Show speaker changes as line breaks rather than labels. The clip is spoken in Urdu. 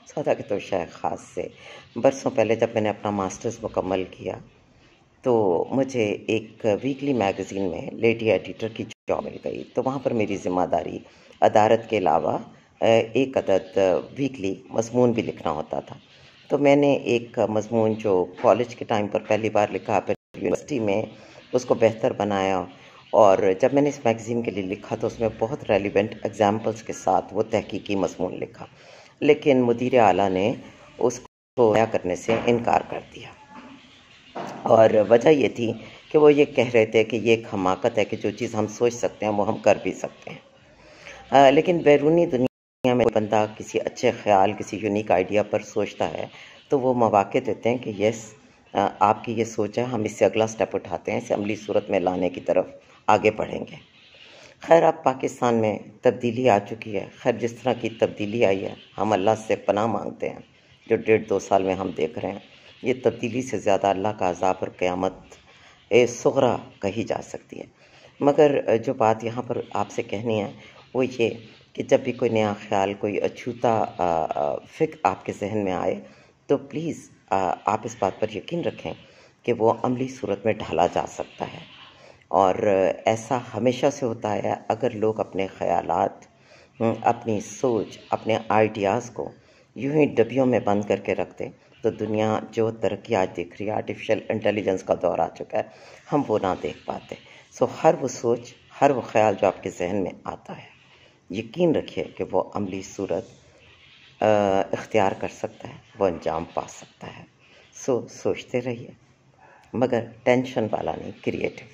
سودا کے تو شاید خاص سے برسوں پہلے جب میں نے اپنا ماسٹرز مکمل کیا تو مجھے ایک ویکلی میگزین میں لیڈی ایڈیٹر کی جاب مل گئی، تو وہاں پر میری ذمہ داری ادارت کے علاوہ ایک عدد ویکلی مضمون بھی لکھنا ہوتا تھا۔ تو میں نے ایک مضمون جو کالج کے ٹائم پر پہلی بار لکھا، پھر یونیورسٹی میں اس کو بہتر بنایا، اور جب میں نے اس میگزین کے لیے لکھا تو اس میں بہت ریلیونٹ ایگزامپلس کے ساتھ وہ تحقیقی مضمون لکھا، لیکن مدیر اعلیٰ نے اس کو ضائع کرنے سے انکار کر دیا، اور وجہ یہ تھی کہ وہ یہ کہہ رہے تھے کہ یہ ایک حماقت ہے کہ جو چیز ہم سوچ سکتے ہیں وہ ہم کر بھی سکتے ہیں۔ لیکن بیرونی دنیا میں بندہ کسی اچھے خیال، کسی یونیک آئیڈیا پر سوچتا ہے تو وہ مواقع دیتے ہیں کہ یس آپ کی یہ سوچ ہے، ہم اس سے اگلا سٹیپ اٹھاتے ہیں، اسے عملی صورت میں لانے کی طرف آگے بڑھیں گے۔ خیر، اب پاکستان میں تبدیلی آ چکی ہے۔ خیر، جس طرح کی تبدیلی آئی ہے ہم اللہ سے پناہ مانگتے ہیں، جو 1.5-2 سال میں ہم دیکھ رہے ہیں یہ تبدیلی سے زیادہ اللہ کا عذاب اور قیامت صغریٰ کہی جا سکتی ہے۔ مگر جو بات یہاں پر آپ سے کہنی ہے وہ یہ کہ جب بھی کوئی نیا خیال، کوئی اچھوتا فکر آپ کے ذہن میں آئے تو پلیز آپ اس بات پر یقین رکھیں کہ وہ عملی صورت میں ڈھالا جا سکتا ہے، اور ایسا ہمیشہ سے ہوتا ہے اگر لوگ اپنے خیالات، اپنی سوچ، اپنے آئیڈیاز کو یوں ہی ڈبیوں میں بند کر کے رکھ دیں تو دنیا جو ترقی آج دیکھ رہی ہے، آرٹیفیشل انٹیلیجنس کا دور آ چکا ہے، ہم وہ نہ دیکھ پاتے۔ سو ہر وہ سوچ، ہر وہ خیال جو آپ کے ذہن میں آتا ہے، یقین رکھیے کہ وہ عملی صورت اختیار کر سکتا ہے، وہ انجام پا سکتا ہے۔ سوچتے رہیے، مگر ٹینشن والا نہیں، کریٹو۔